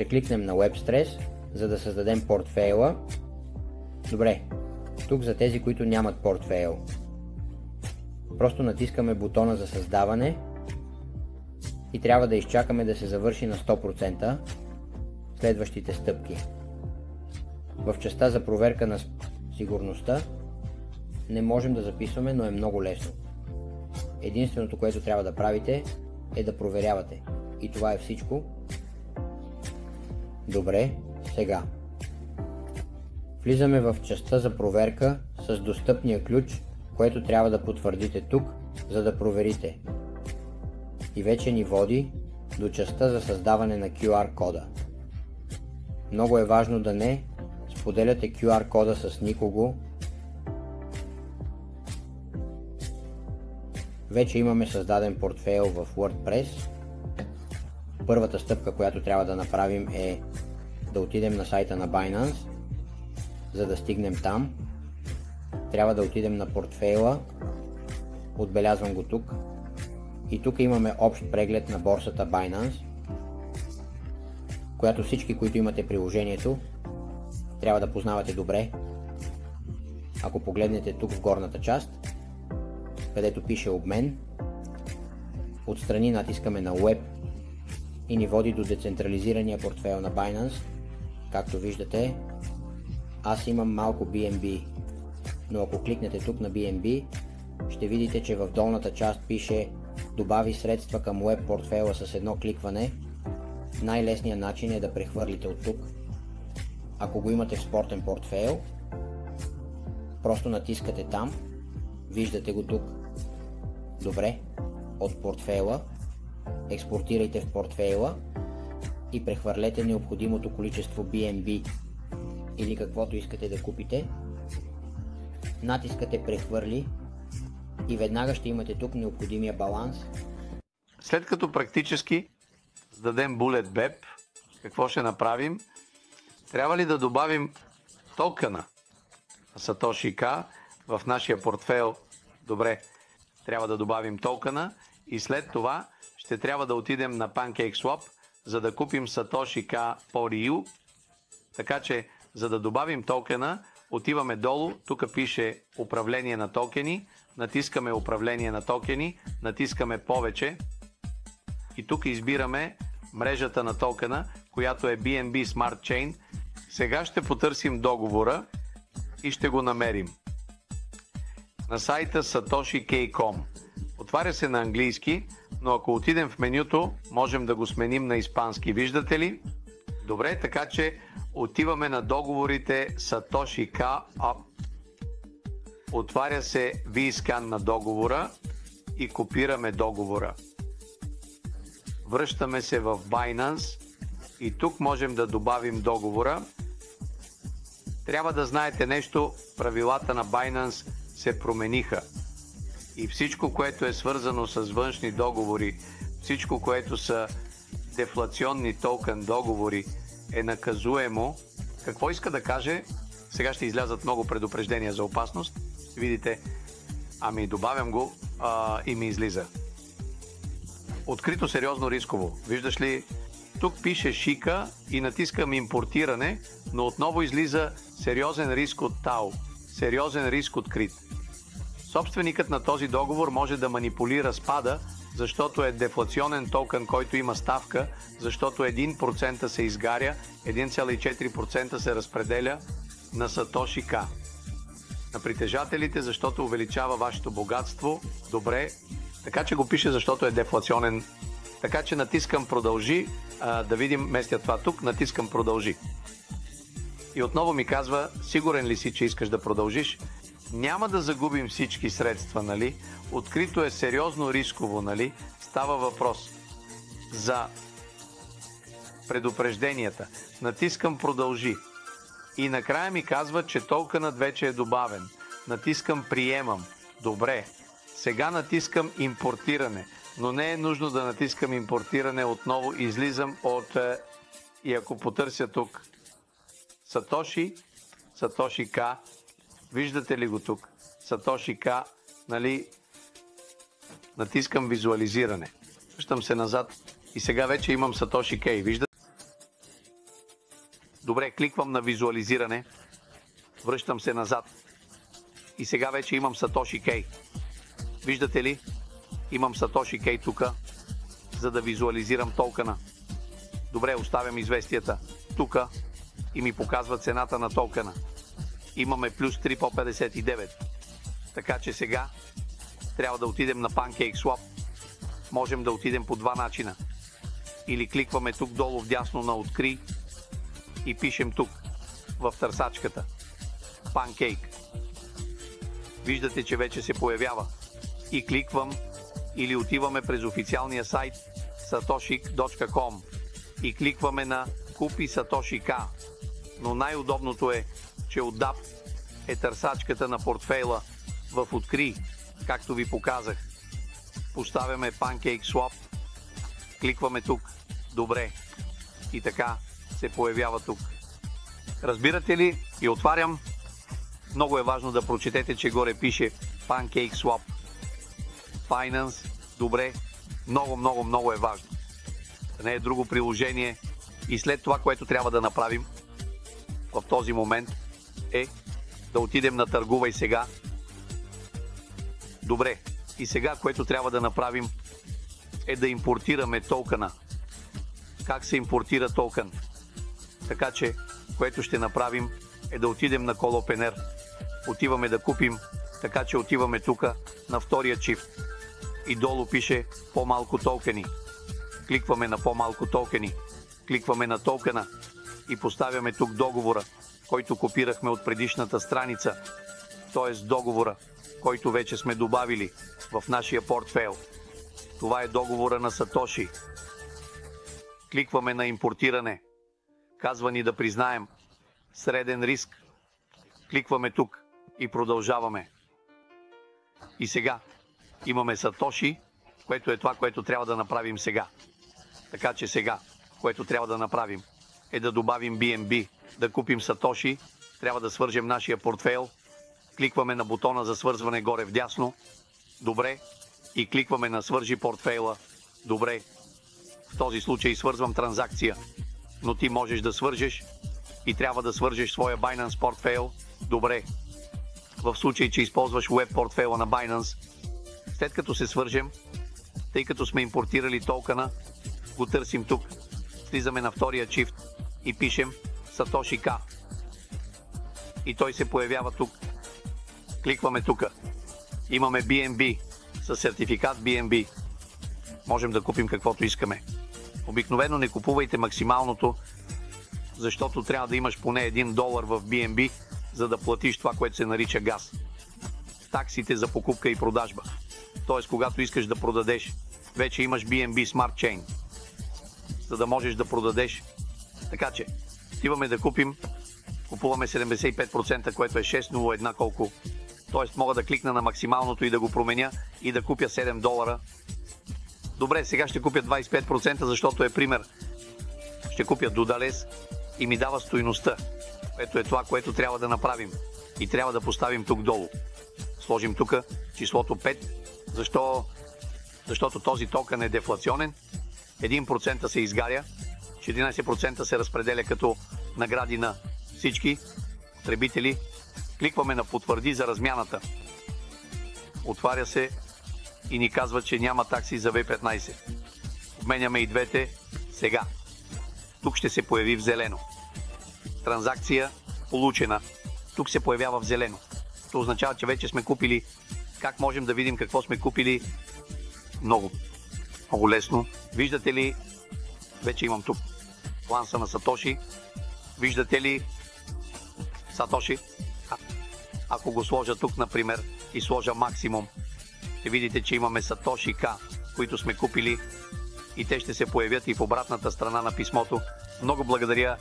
Ще кликнем на WebStress, за да създадем портфейла. Добре, тук за тези, които нямат портфейл, просто натискаме бутона за създаване и трябва да изчакаме да се завърши на 100% следващите стъпки. В частта за проверка на сигурността не можем да записваме, но е много лесно. Единственото, което трябва да правите, е да проверявате. И това е всичко. Добре, сега влизаме в частта за проверка с достъпния ключ, което трябва да потвърдите тук, за да проверите. И вече ни води до частта за създаване на QR кода. Много е важно да не споделяте QR кода с никого. Вече имаме създаден портфейл в WordPress. Първата стъпка, която трябва да направим, е да отидем на сайта на Binance. За да стигнем там, трябва да отидем на портфейла. Отбелязвам го тук. И тук имаме общ преглед на борсата Binance, която всички, които имате приложението, трябва да познавате добре. Ако погледнете тук в горната част, където пише обмен, отстрани натискаме на Web и ни води до децентрализирания портфейл на Binance. Както виждате, аз имам малко BNB, но ако кликнете тук на BNB, ще видите, че в долната част пише добави средства към Web портфейла с едно кликване. Най-лесният начин е да прехвърлите от тук. Ако го имате в спортен портфейл, просто натискате там, виждате го тук. Добре, от портфейла експортирайте в портфейла и прехвърлете необходимото количество BNB или каквото искате да купите. Натискате прехвърли и веднага ще имате тук необходимия баланс. След като практически зададем Bullet BEP, какво ще направим? Трябва ли да добавим токена Satoshi K в нашия портфейл? Добре, трябва да добавим токена и след това ще трябва да отидем на PancakeSwap, за да купим Satoshi K по RIU. Така че, за да добавим токена, отиваме долу, тук пише управление на токени, натискаме управление на токени, натискаме повече и тук избираме мрежата на токена, която е BNB Smart Chain. Сега ще потърсим договора и ще го намерим на сайта satoshi.com. Отваря се на английски, но ако отидем в менюто, можем да го сменим на испански. Виждате ли? Добре, така че отиваме на договорите Satoshi K. Отваря се VScan на договора и копираме договора. Връщаме се в Binance и тук можем да добавим договора. Трябва да знаете нещо, правилата на Binance се промениха. И всичко, което е свързано с външни договори, всичко, което са дефлационни токен договори, е наказуемо. Какво иска да каже? Сега ще излязат много предупреждения за опасност. Видите, ами добавям го и ми излиза. Открито сериозно рисково. Виждаш ли? Тук пише шика и натискам импортиране, но отново излиза сериозен риск от ТАО. Сериозен риск открит. Собственикът на този договор може да манипулира спада, защото е дефлационен токен, който има ставка, защото 1% се изгаря, 1,4% се разпределя на Satoshi K. На притежателите, защото увеличава вашето богатство. Добре, така че го пише, защото е дефлационен. Така че натискам продължи, да видим, местя това тук, натискам продължи. И отново ми казва, сигурен ли си, че искаш да продължиш? Няма да загубим всички средства, нали? Открито е сериозно рисково, нали? Става въпрос за предупрежденията. Натискам продължи. И накрая ми казва, че токенът вече е добавен. Натискам приемам. Добре. Сега натискам импортиране. Но не е нужно да натискам импортиране отново. Излизам от... И ако потърся тук Satoshi K, виждате ли го тук? Satoshi K, нали? Натискам визуализиране. Връщам се назад и сега вече имам Satoshi K. Виждате? Добре, кликвам на визуализиране. Връщам се назад. И сега вече имам Satoshi Key. Виждате ли? Имам Satoshi Key тук, за да визуализирам токена. Добре, оставям известията тук и ми показва цената на токена. Имаме плюс 3 по 59. Така че сега трябва да отидем на PancakeSwap. Можем да отидем по два начина. Или кликваме тук долу вдясно на откри и пишем тук в търсачката Pancake. Виждате, че вече се появява. И кликвам или отиваме през официалния сайт satoshi.com и кликваме на Купи Satoshi K. Но най-удобното е, че от DApp е търсачката на портфейла в откри, както ви показах. Поставяме PancakeSwap, кликваме тук. Добре. И така се появява тук. Разбирате ли? И отварям. Много е важно да прочетете, че горе пише PancakeSwap. Finance. Добре. Много е важно. Не е друго приложение. И след това, което трябва да направим в този момент е да отидем на Търгувай сега. Добре. И сега, което трябва да направим е да импортираме токена. Как се импортира токен? Така че, което ще направим е да отидем на CallOpenAir. Отиваме да купим, така че отиваме тук на втория чифт. И долу пише по-малко токени. Кликваме на по-малко токени. Кликваме на токена и поставяме тук договора, който копирахме от предишната страница. Т.е. договора, който вече сме добавили в нашия портфейл. Това е договора на Satoshi. Кликваме на импортиране. Казва ни да признаем среден риск. Кликваме тук и продължаваме. И сега имаме Satoshi, което е това, което трябва да направим сега. Така че сега, което трябва да направим е да добавим BNB, да купим Satoshi, трябва да свържем нашия портфейл. Кликваме на бутона за свързване горе вдясно. Добре. И кликваме на свържи портфейла. Добре. В този случай свързвам транзакция. Но ти можеш да свържеш и трябва да свържеш своя Binance портфейл. Добре. В случай, че използваш web портфейла на Binance, след като се свържем, тъй като сме импортирали токена, го търсим тук. Слизаме на втория чифт и пишем Satoshi K. И той се появява тук. Кликваме тук. Имаме BNB със сертификат BNB. Можем да купим каквото искаме. Обикновено не купувайте максималното, защото трябва да имаш поне $1 в BNB, за да платиш това, което се нарича газ. Таксите за покупка и продажба. Т.е. когато искаш да продадеш, вече имаш BNB Smart Chain, за да можеш да продадеш. Така че, отиваме да купим, купуваме 75%, което е 6,01 колко. Т.е. мога да кликна на максималното и да го променя и да купя $7. Добре, сега ще купя 25%, защото е пример. Ще купя Dudales и ми дава стойността, което е това, което трябва да направим. И трябва да поставим тук долу. Сложим тук числото 5. Защо? Защото този токен е дефлационен. 1% се изгаря, 14% се разпределя като награди на всички потребители. Кликваме на потвърди за размяната. Отваря се и ни казва, че няма такси за V15. Обменяме и двете сега. Тук ще се появи в зелено. Транзакция получена. Тук се появява в зелено. Това означава, че вече сме купили. Как можем да видим какво сме купили? Много лесно. Виждате ли? Вече имам тук планса на Satoshi. Виждате ли Satoshi? Ако го сложа тук, например, и сложа максимум, ще видите, че имаме Satoshi K, които сме купили и те ще се появят и в обратната страна на писмото. Много благодаря